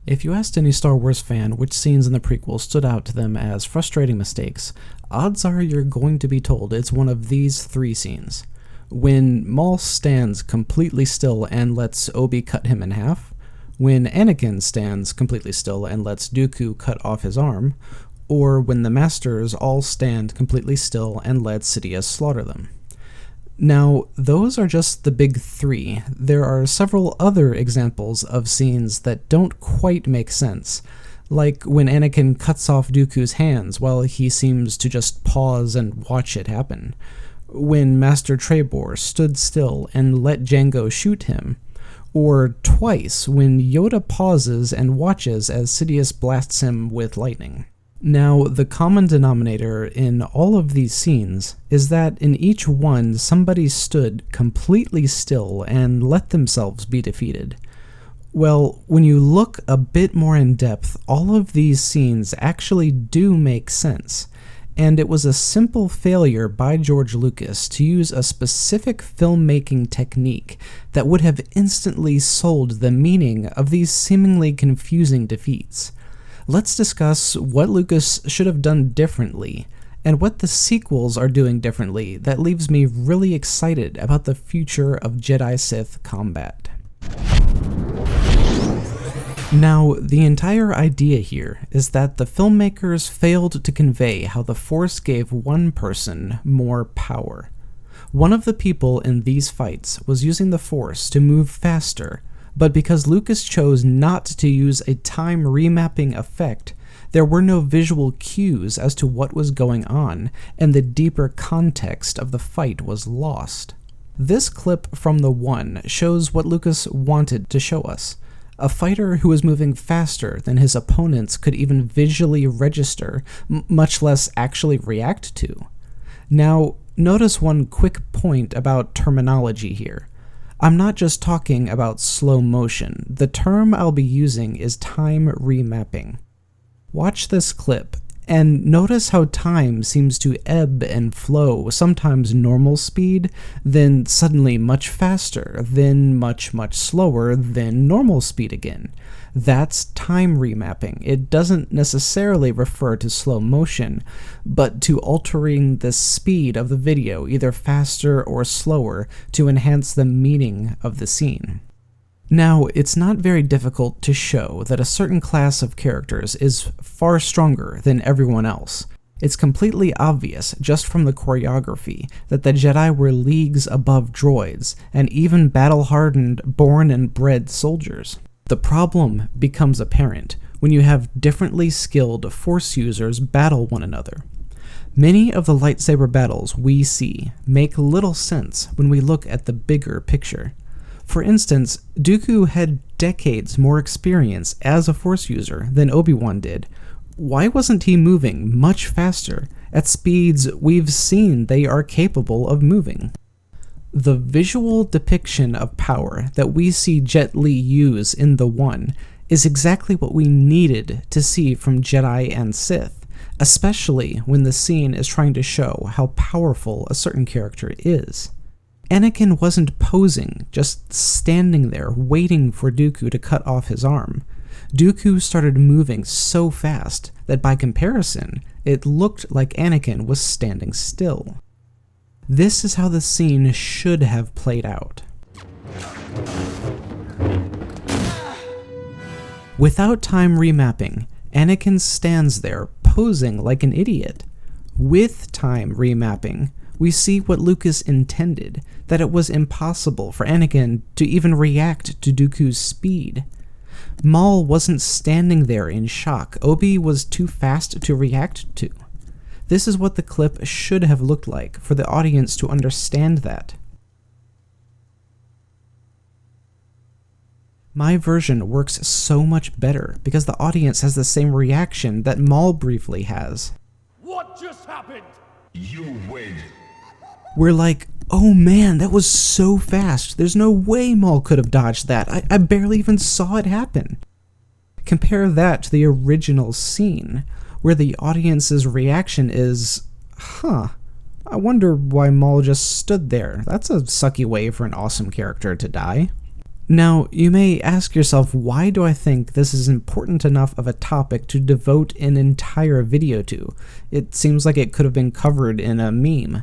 If you asked any Star Wars fan which scenes in the prequel stood out to them as frustrating mistakes, odds are you're going to be told it's one of these three scenes. When Maul stands completely still and lets Obi cut him in half, when Anakin stands completely still and lets Dooku cut off his arm, or when the Masters all stand completely still and let Sidious slaughter them. Now, those are just the big three. There are several other examples of scenes that don't quite make sense, like when Anakin cuts off Dooku's hands while he seems to just pause and watch it happen, when Master Trebor stood still and let Jango shoot him, or twice when Yoda pauses and watches as Sidious blasts him with lightning. Now, the common denominator in all of these scenes is that in each one somebody stood completely still and let themselves be defeated. Well, when you look a bit more in depth, all of these scenes actually do make sense, and it was a simple failure by George Lucas to use a specific filmmaking technique that would have instantly sold the meaning of these seemingly confusing defeats. Let's discuss what Lucas should have done differently, and what the sequels are doing differently that leaves me really excited about the future of Jedi-Sith combat. Now, the entire idea here is that the filmmakers failed to convey how the Force gave one person more power. One of the people in these fights was using the Force to move faster, but because Lucas chose not to use a time remapping effect, there were no visual cues as to what was going on, and the deeper context of the fight was lost. This clip from the One shows what Lucas wanted to show us: a fighter who was moving faster than his opponents could even visually register, much less actually react to. Now, notice one quick point about terminology here. I'm not just talking about slow motion. The term I'll be using is time remapping. Watch this clip, and notice how time seems to ebb and flow, sometimes normal speed, then suddenly much faster, then much slower, then normal speed again. That's time remapping. It doesn't necessarily refer to slow motion, but to altering the speed of the video, either faster or slower, to enhance the meaning of the scene. Now, it's not very difficult to show that a certain class of characters is far stronger than everyone else. It's completely obvious just from the choreography that the Jedi were leagues above droids, and even battle-hardened, born and bred soldiers. The problem becomes apparent when you have differently skilled Force users battle one another. Many of the lightsaber battles we see make little sense when we look at the bigger picture. For instance, Dooku had decades more experience as a Force user than Obi-Wan did. Why wasn't he moving much faster, at speeds we've seen they are capable of moving? The visual depiction of power that we see Jet Li use in The One is exactly what we needed to see from Jedi and Sith, especially when the scene is trying to show how powerful a certain character is. Anakin wasn't posing, just standing there waiting for Dooku to cut off his arm. Dooku started moving so fast that by comparison, it looked like Anakin was standing still. This is how the scene should have played out. Without time remapping, Anakin stands there posing like an idiot. With time remapping, we see what Lucas intended, that it was impossible for Anakin to even react to Dooku's speed. Maul wasn't standing there in shock. Obi was too fast to react to. This is what the clip should have looked like for the audience to understand that. My version works so much better because the audience has the same reaction that Maul briefly has. What just happened? You win. We're like, oh man, that was so fast. There's no way Maul could have dodged that. I barely even saw it happen. Compare that to the original scene, where the audience's reaction is, I wonder why Maul just stood there. That's a sucky way for an awesome character to die. Now, you may ask yourself, why do I think this is important enough of a topic to devote an entire video to? It seems like it could have been covered in a meme.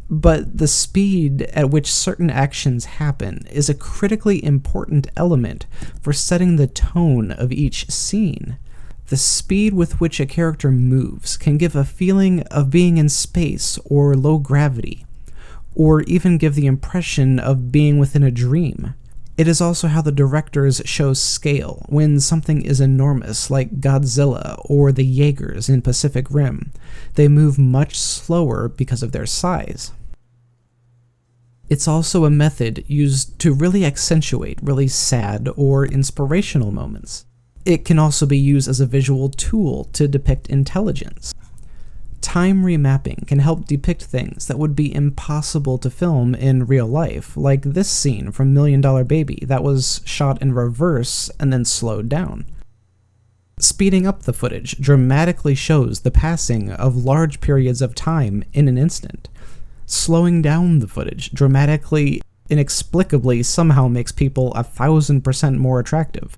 But the speed at which certain actions happen is a critically important element for setting the tone of each scene. The speed with which a character moves can give a feeling of being in space or low gravity, or even give the impression of being within a dream. It is also how the directors show scale when something is enormous, like Godzilla or the Jaegers in Pacific Rim. They move much slower because of their size. It's also a method used to really accentuate really sad or inspirational moments. It can also be used as a visual tool to depict intelligence. Time remapping can help depict things that would be impossible to film in real life, like this scene from $1 Million Baby that was shot in reverse and then slowed down. Speeding up the footage dramatically shows the passing of large periods of time in an instant. Slowing down the footage dramatically, inexplicably somehow makes people 1,000% more attractive.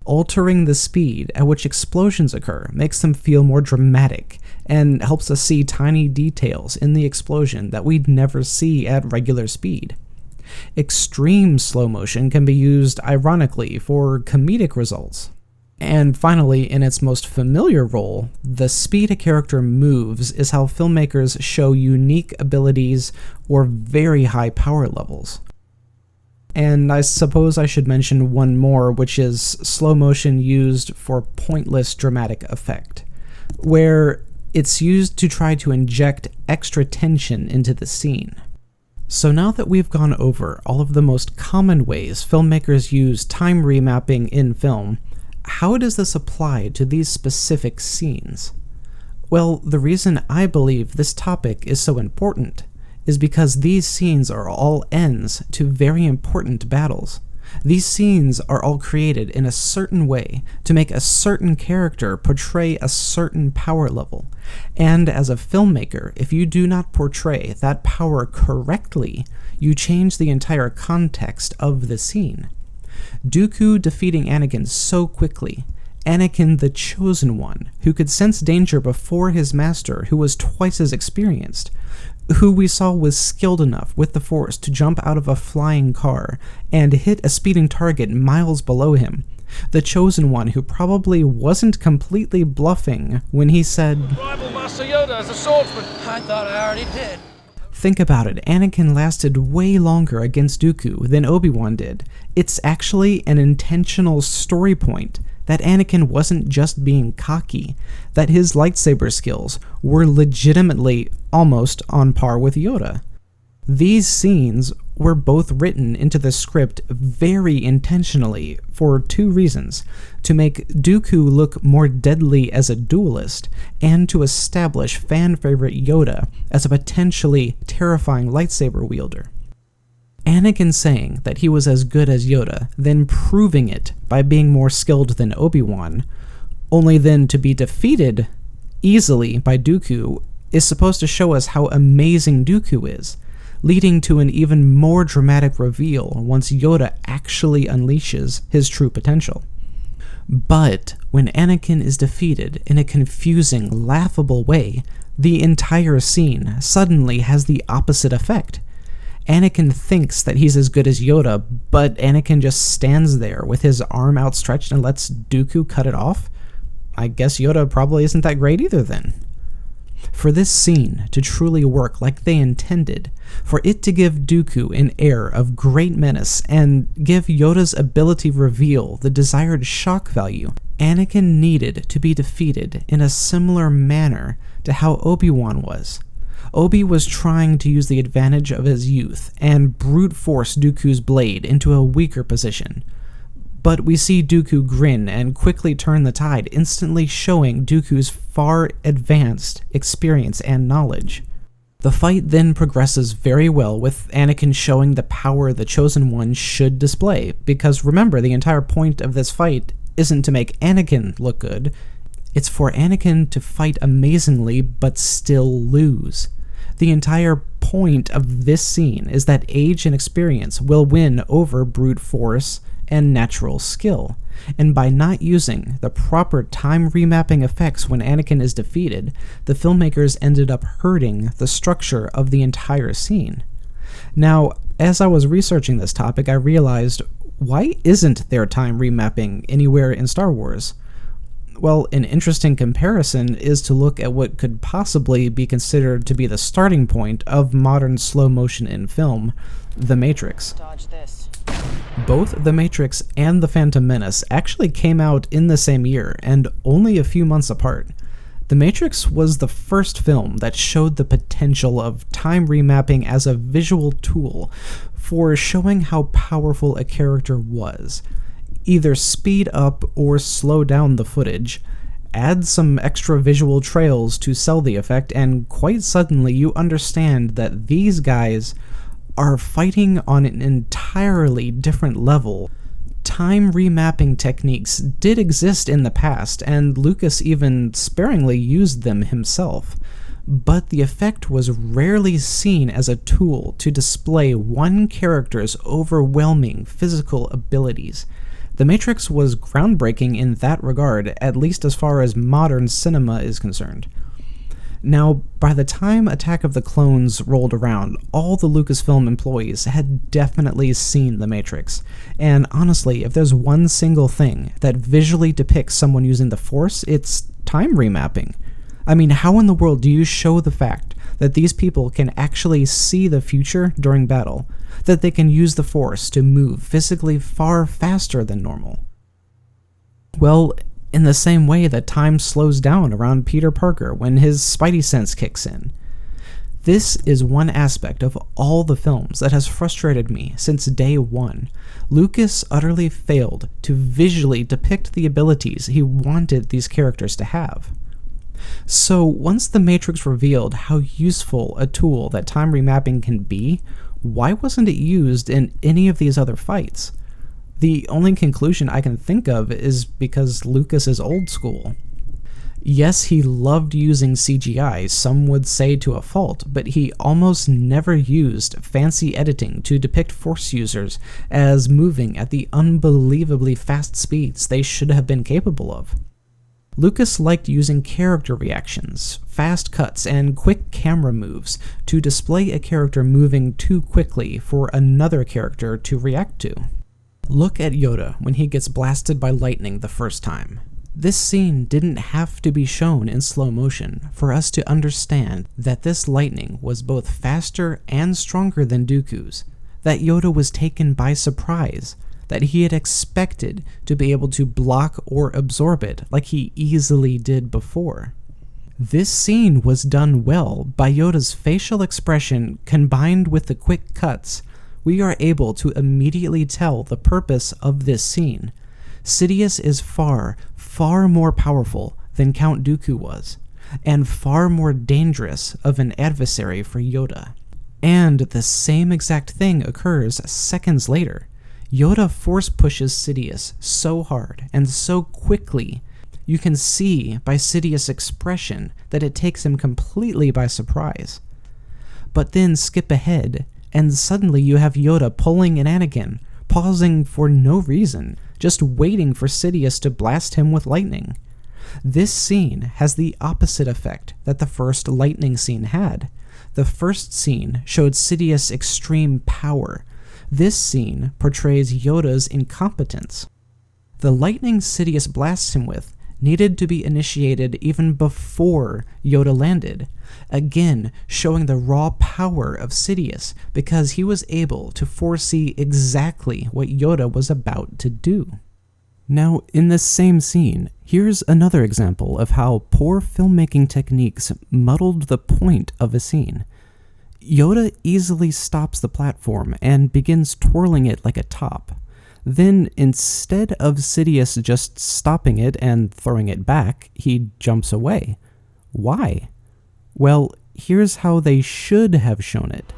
Altering the speed at which explosions occur makes them feel more dramatic and helps us see tiny details in the explosion that we'd never see at regular speed. Extreme slow motion can be used ironically for comedic results. And finally, in its most familiar role, the speed a character moves is how filmmakers show unique abilities or very high power levels. And I suppose I should mention one more, which is slow motion used for pointless dramatic effect, where it's used to try to inject extra tension into the scene. So now that we've gone over all of the most common ways filmmakers use time remapping in film, how does this apply to these specific scenes? Well, the reason I believe this topic is so important is because these scenes are all ends to very important battles. These scenes are all created in a certain way to make a certain character portray a certain power level. And as a filmmaker, if you do not portray that power correctly, you change the entire context of the scene. Dooku defeating Anakin so quickly, Anakin the Chosen One, who could sense danger before his master, who was twice as experienced, who we saw was skilled enough with the Force to jump out of a flying car and hit a speeding target miles below him. The Chosen One who probably wasn't completely bluffing when he said, Rival Master Yoda as a swordsman. I thought I already did. Think about it, Anakin lasted way longer against Dooku than Obi-Wan did. It's actually an intentional story point that Anakin wasn't just being cocky, that his lightsaber skills were legitimately almost on par with Yoda. These scenes were both written into the script very intentionally for two reasons: to make Dooku look more deadly as a duelist, and to establish fan-favorite Yoda as a potentially terrifying lightsaber wielder. Anakin saying that he was as good as Yoda, then proving it by being more skilled than Obi-Wan, only then to be defeated easily by Dooku, is supposed to show us how amazing Dooku is, leading to an even more dramatic reveal once Yoda actually unleashes his true potential. But when Anakin is defeated in a confusing, laughable way, the entire scene suddenly has the opposite effect. Anakin thinks that he's as good as Yoda, but Anakin just stands there with his arm outstretched and lets Dooku cut it off? I guess Yoda probably isn't that great either then. For this scene to truly work like they intended, for it to give Dooku an air of great menace and give Yoda's ability reveal the desired shock value, Anakin needed to be defeated in a similar manner to how Obi-Wan was. Obi was trying to use the advantage of his youth and brute force Dooku's blade into a weaker position. But we see Dooku grin and quickly turn the tide, instantly showing Dooku's far advanced experience and knowledge. The fight then progresses very well, with Anakin showing the power the Chosen One should display, because remember, the entire point of this fight isn't to make Anakin look good, it's for Anakin to fight amazingly but still lose. The entire point of this scene is that age and experience will win over brute force and natural skill. And by not using the proper time remapping effects when Anakin is defeated, the filmmakers ended up hurting the structure of the entire scene. Now, as I was researching this topic, I realized, why isn't there time remapping anywhere in Star Wars? Well, an interesting comparison is to look at what could possibly be considered to be the starting point of modern slow motion in film, The Matrix. Dodge this. Both The Matrix and The Phantom Menace actually came out in the same year, and only a few months apart. The Matrix was the first film that showed the potential of time remapping as a visual tool for showing how powerful a character was. Either speed up or slow down the footage, add some extra visual trails to sell the effect, and quite suddenly you understand that these guys are fighting on an entirely different level. Time remapping techniques did exist in the past, and Lucas even sparingly used them himself, but the effect was rarely seen as a tool to display one character's overwhelming physical abilities. The Matrix was groundbreaking in that regard, at least as far as modern cinema is concerned. Now, by the time Attack of the Clones rolled around, all the Lucasfilm employees had definitely seen The Matrix, and honestly, if there's one single thing that visually depicts someone using the Force, it's time remapping. I mean, how in the world do you show the fact that these people can actually see the future during battle, that they can use the Force to move physically far faster than normal? Well, in the same way that time slows down around Peter Parker when his Spidey sense kicks in. This is one aspect of all the films that has frustrated me since day one. Lucas utterly failed to visually depict the abilities he wanted these characters to have. So once The Matrix revealed how useful a tool that time remapping can be, why wasn't it used in any of these other fights? The only conclusion I can think of is because Lucas is old school. Yes, he loved using CGI, some would say to a fault, but he almost never used fancy editing to depict Force users as moving at the unbelievably fast speeds they should have been capable of. Lucas liked using character reactions, fast cuts, and quick camera moves to display a character moving too quickly for another character to react to. Look at Yoda when he gets blasted by lightning the first time. This scene didn't have to be shown in slow motion for us to understand that this lightning was both faster and stronger than Dooku's, that Yoda was taken by surprise, that he had expected to be able to block or absorb it like he easily did before. This scene was done well by Yoda's facial expression combined with the quick cuts. We are able to immediately tell the purpose of this scene. Sidious is far, far more powerful than Count Dooku was, and far more dangerous of an adversary for Yoda. And the same exact thing occurs seconds later. Yoda force pushes Sidious so hard and so quickly, you can see by Sidious' expression that it takes him completely by surprise. But then skip ahead, and suddenly you have Yoda pulling an Anakin, pausing for no reason, just waiting for Sidious to blast him with lightning. This scene has the opposite effect that the first lightning scene had. The first scene showed Sidious' extreme power. This scene portrays Yoda's incompetence. The lightning Sidious blasts him with needed to be initiated even before Yoda landed, again showing the raw power of Sidious because he was able to foresee exactly what Yoda was about to do. Now, in this same scene, here's another example of how poor filmmaking techniques muddled the point of a scene. Yoda easily stops the platform and begins twirling it like a top. Then, instead of Sidious just stopping it and throwing it back, he jumps away. Why? Well, here's how they should have shown it.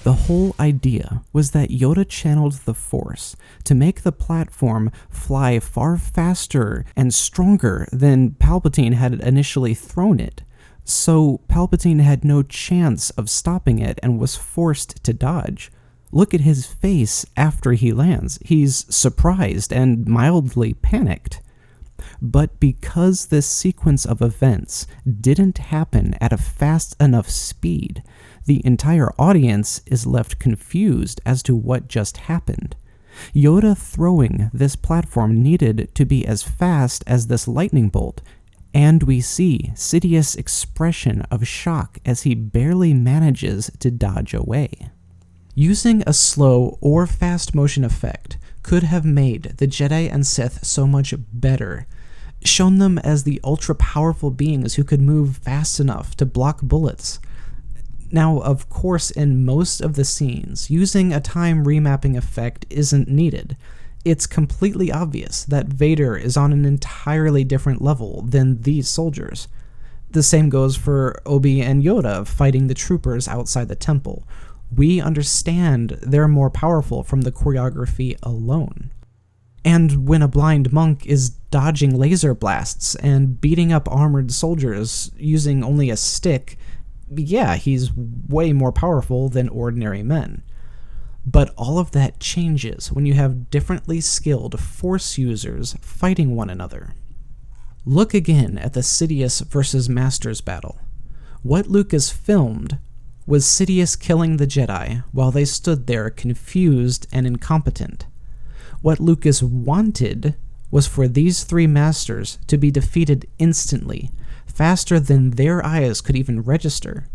The The whole idea was that Yoda channeled the Force to make the platform fly far faster and stronger than Palpatine had initially thrown it, so Palpatine had no chance of stopping it and was forced to dodge. Look at his face after he lands. He's surprised and mildly panicked. But because this sequence of events didn't happen at a fast enough speed, the entire audience is left confused as to what just happened. Yoda throwing this platform needed to be as fast as this lightning bolt, and we see Sidious's expression of shock as he barely manages to dodge away. Using a slow or fast motion effect could have made the Jedi and Sith so much better, shown them as the ultra-powerful beings who could move fast enough to block bullets. Now, of course, in most of the scenes, using a time remapping effect isn't needed. It's completely obvious that Vader is on an entirely different level than these soldiers. The same goes for Obi and Yoda fighting the troopers outside the temple. We understand they're more powerful from the choreography alone. And when a blind monk is dodging laser blasts and beating up armored soldiers using only a stick, yeah, he's way more powerful than ordinary men. But all of that changes when you have differently skilled Force users fighting one another. Look again at the Sidious versus Masters battle. What Lucas filmed was Sidious killing the Jedi while they stood there confused and incompetent. What Lucas wanted was for these three Masters to be defeated instantly, faster than their eyes could even register.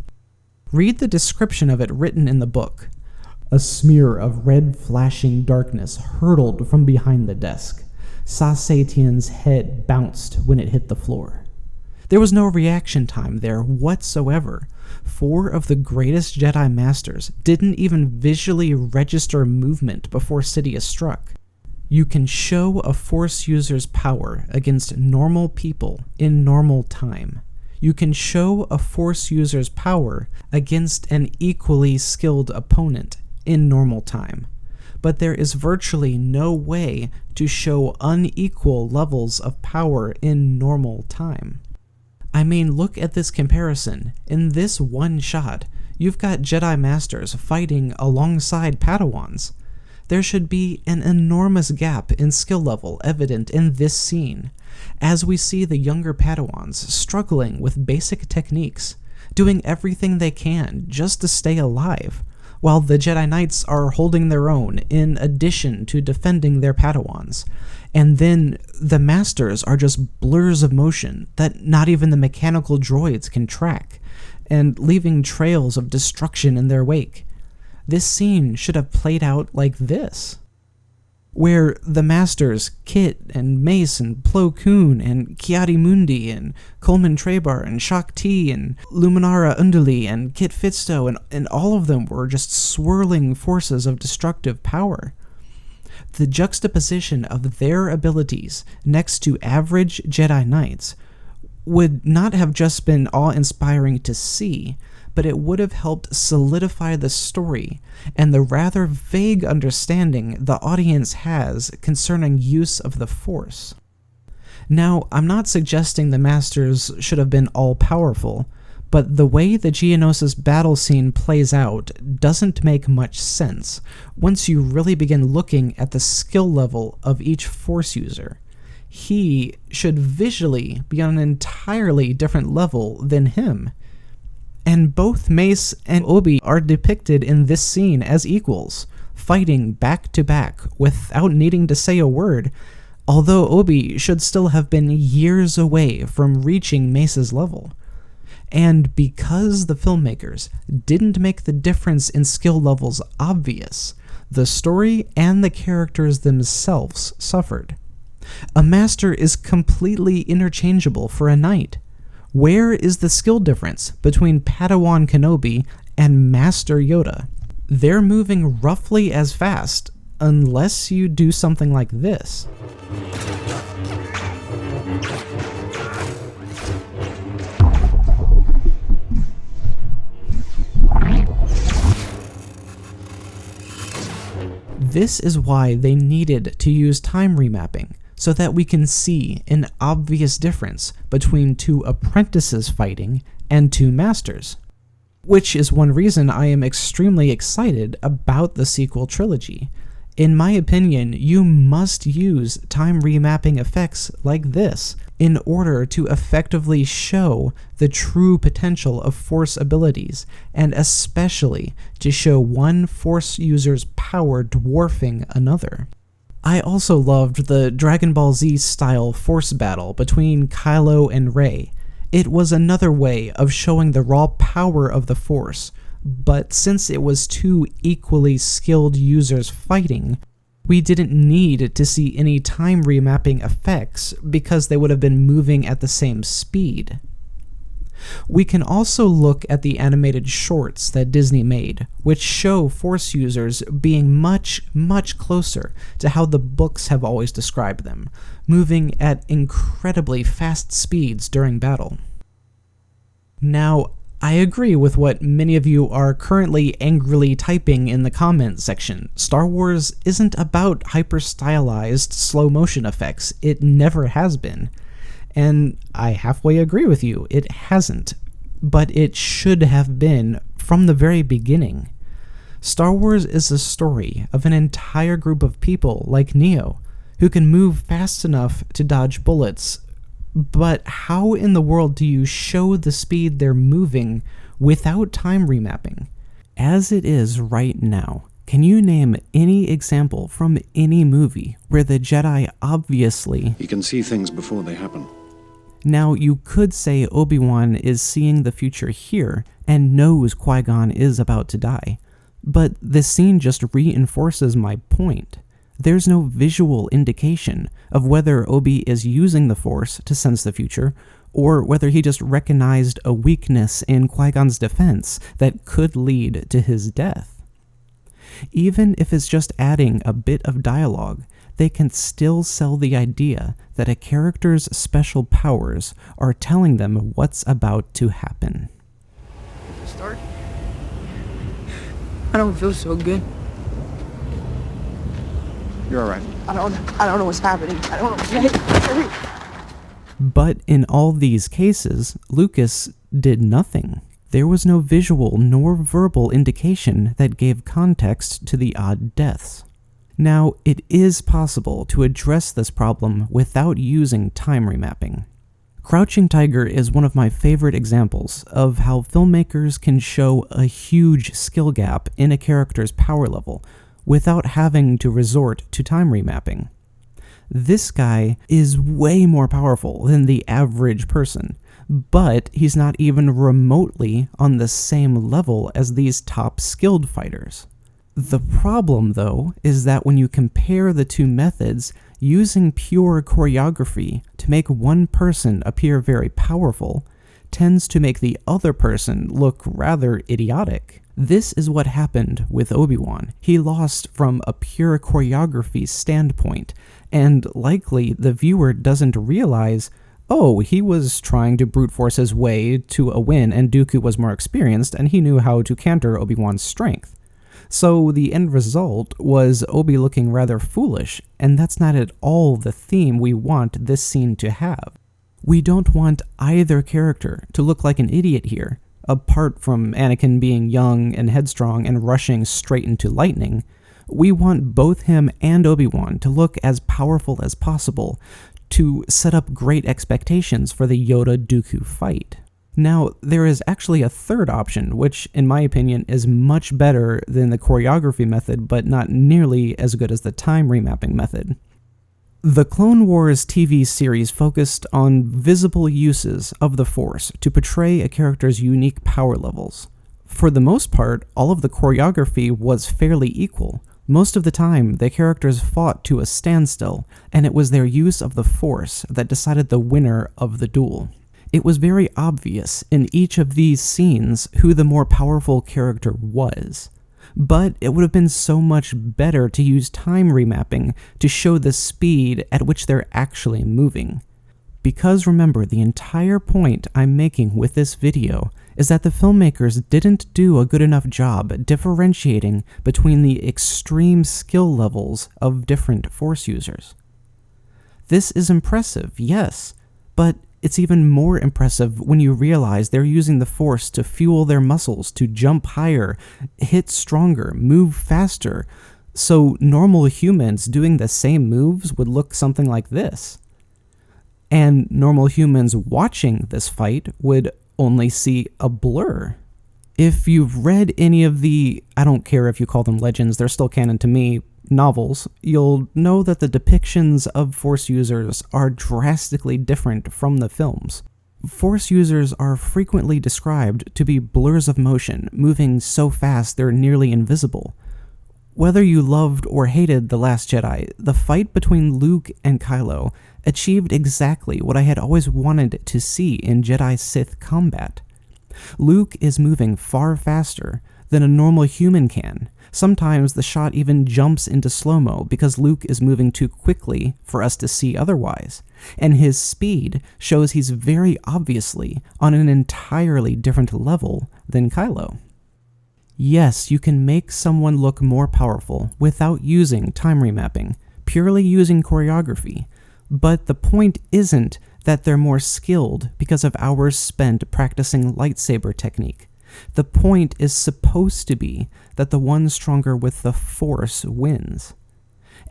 Read the description of it written in the book. A smear of red flashing darkness hurtled from behind the desk. Sasatian's head bounced when it hit the floor. There was no reaction time there whatsoever. 4 of the greatest Jedi Masters didn't even visually register movement before Sidious struck. You can show a Force user's power against normal people in normal time. You can show a Force user's power against an equally skilled opponent in normal time. But there is virtually no way to show unequal levels of power in normal time. I mean, look at this comparison. In this one shot, you've got Jedi Masters fighting alongside Padawans. There should be an enormous gap in skill level evident in this scene, as we see the younger Padawans struggling with basic techniques, doing everything they can just to stay alive, while the Jedi Knights are holding their own in addition to defending their Padawans. And then the Masters are just blurs of motion that not even the mechanical droids can track, and leaving trails of destruction in their wake. This scene should have played out like this, where the Masters, Kit and Mace and Plo Koon and Ki-Adi-Mundi and Coleman Trebar and Shaak Ti and Luminara Unduli and Kit Fisto and all of them were just swirling forces of destructive power. The juxtaposition of their abilities next to average Jedi Knights would not have just been awe-inspiring to see, but it would have helped solidify the story and the rather vague understanding the audience has concerning use of the Force. Now, I'm not suggesting the Masters should have been all-powerful, but the way the Geonosis battle scene plays out doesn't make much sense once you really begin looking at the skill level of each Force user. He should visually be on an entirely different level than him. And both Mace and Obi are depicted in this scene as equals, fighting back to back without needing to say a word, although Obi should still have been years away from reaching Mace's level. And because the filmmakers didn't make the difference in skill levels obvious, the story and the characters themselves suffered. A Master is completely interchangeable for a Knight. Where is the skill difference between Padawan Kenobi and Master Yoda? They're moving roughly as fast, unless you do something like this. This is why they needed to use time remapping, so that we can see an obvious difference between two apprentices fighting and two masters. Which is one reason I am extremely excited about the sequel trilogy. In my opinion, you must use time remapping effects like this in order to effectively show the true potential of Force abilities, and especially to show one Force user's power dwarfing another. I also loved the Dragon Ball Z style Force battle between Kylo and Rey. It was another way of showing the raw power of the Force, but since it was two equally skilled users fighting, we didn't need to see any time remapping effects because they would have been moving at the same speed. We can also look at the animated shorts that Disney made, which show Force users being much, much closer to how the books have always described them, moving at incredibly fast speeds during battle. Now, I agree with what many of you are currently angrily typing in the comments section. Star Wars isn't about hyper-stylized slow-motion effects. It never has been. And I halfway agree with you, it hasn't. But it should have been from the very beginning. Star Wars is a story of an entire group of people like Neo, who can move fast enough to dodge bullets. But how in the world do you show the speed they're moving without time remapping? As it is right now, can you name any example from any movie where the Jedi obviously... You can see things before they happen. Now, you could say Obi-Wan is seeing the future here and knows Qui-Gon is about to die, but this scene just reinforces my point. There's no visual indication of whether Obi is using the Force to sense the future, or whether he just recognized a weakness in Qui-Gon's defense that could lead to his death. Even if it's just adding a bit of dialogue, they can still sell the idea that a character's special powers are telling them what's about to happen. Start? I don't feel so good. You're all right. I don't know what's happening. I don't know. But in all these cases, Lucas did nothing. There was no visual nor verbal indication that gave context to the odd deaths. Now, it is possible to address this problem without using time remapping. Crouching Tiger is one of my favorite examples of how filmmakers can show a huge skill gap in a character's power level without having to resort to time remapping. This guy is way more powerful than the average person, but he's not even remotely on the same level as these top skilled fighters. The problem, though, is that when you compare the two methods, using pure choreography to make one person appear very powerful tends to make the other person look rather idiotic. This is what happened with Obi-Wan. He lost from a pure choreography standpoint, and likely the viewer doesn't realize, oh, he was trying to brute force his way to a win and Dooku was more experienced and he knew how to counter Obi-Wan's strength. So the end result was Obi looking rather foolish, and that's not at all the theme we want this scene to have. We don't want either character to look like an idiot here. Apart from Anakin being young and headstrong and rushing straight into lightning, we want both him and Obi-Wan to look as powerful as possible to set up great expectations for the Yoda-Dooku fight. Now, there is actually a third option, which, in my opinion, is much better than the choreography method, but not nearly as good as the time remapping method. The Clone Wars TV series focused on visible uses of the Force to portray a character's unique power levels. For the most part, all of the choreography was fairly equal. Most of the time, the characters fought to a standstill, and it was their use of the Force that decided the winner of the duel. It was very obvious in each of these scenes who the more powerful character was. But it would have been so much better to use time remapping to show the speed at which they're actually moving. Because remember, the entire point I'm making with this video is that the filmmakers didn't do a good enough job differentiating between the extreme skill levels of different Force users. This is impressive, yes, but it's even more impressive when you realize they're using the Force to fuel their muscles, to jump higher, hit stronger, move faster. So normal humans doing the same moves would look something like this. And normal humans watching this fight would only see a blur. If you've read any of the, I don't care if you call them legends, they're still canon to me, novels, you'll know that the depictions of Force users are drastically different from the films. Force users are frequently described to be blurs of motion, moving so fast they're nearly invisible. Whether you loved or hated The Last Jedi, the fight between Luke and Kylo achieved exactly what I had always wanted to see in Jedi-Sith combat. Luke is moving far faster than a normal human can. Sometimes the shot even jumps into slow-mo because Luke is moving too quickly for us to see otherwise, and his speed shows he's very obviously on an entirely different level than Kylo. Yes, you can make someone look more powerful without using time remapping, purely using choreography, but the point isn't that they're more skilled because of hours spent practicing lightsaber technique. The point is supposed to be that the one stronger with the Force wins.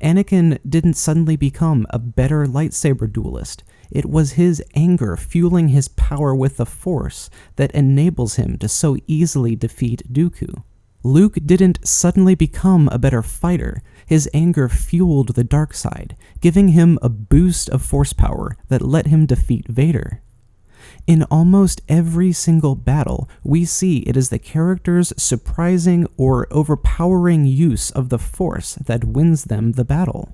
Anakin didn't suddenly become a better lightsaber duelist. It was his anger fueling his power with the Force that enables him to so easily defeat Dooku. Luke didn't suddenly become a better fighter. His anger fueled the dark side, giving him a boost of Force power that let him defeat Vader. In almost every single battle, we see it is the character's surprising or overpowering use of the Force that wins them the battle.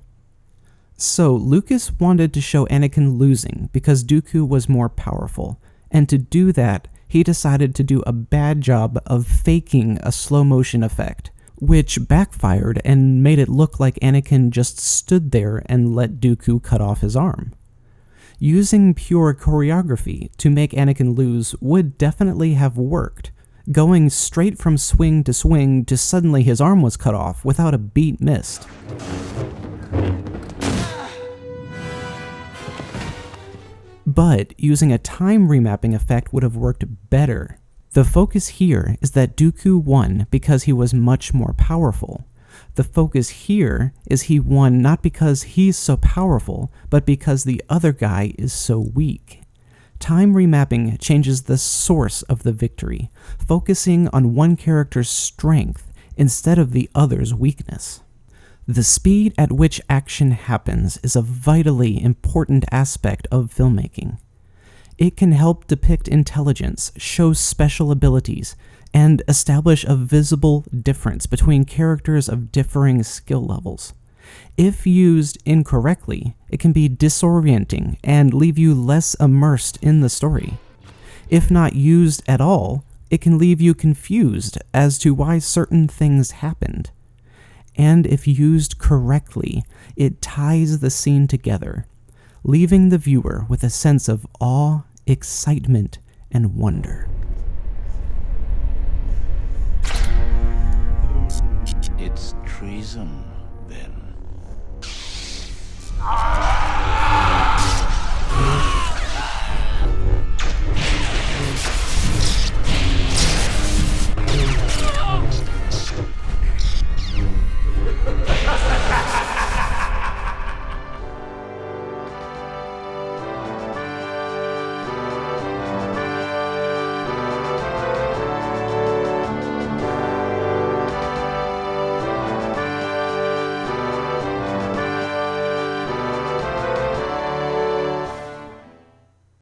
So Lucas wanted to show Anakin losing because Dooku was more powerful, and to do that, he decided to do a bad job of faking a slow motion effect, which backfired and made it look like Anakin just stood there and let Dooku cut off his arm. Using pure choreography to make Anakin lose would definitely have worked, going straight from swing to suddenly his arm was cut off without a beat missed. But using a time remapping effect would have worked better. The focus here is that Dooku won because he was much more powerful. The focus here is he won not because he's so powerful, but because the other guy is so weak. Time remapping changes the source of the victory, focusing on one character's strength instead of the other's weakness. The speed at which action happens is a vitally important aspect of filmmaking. It can help depict intelligence, show special abilities, and establish a visible difference between characters of differing skill levels. If used incorrectly, it can be disorienting and leave you less immersed in the story. If not used at all, it can leave you confused as to why certain things happened. And if used correctly, it ties the scene together, leaving the viewer with a sense of awe, excitement, and wonder. It's treason.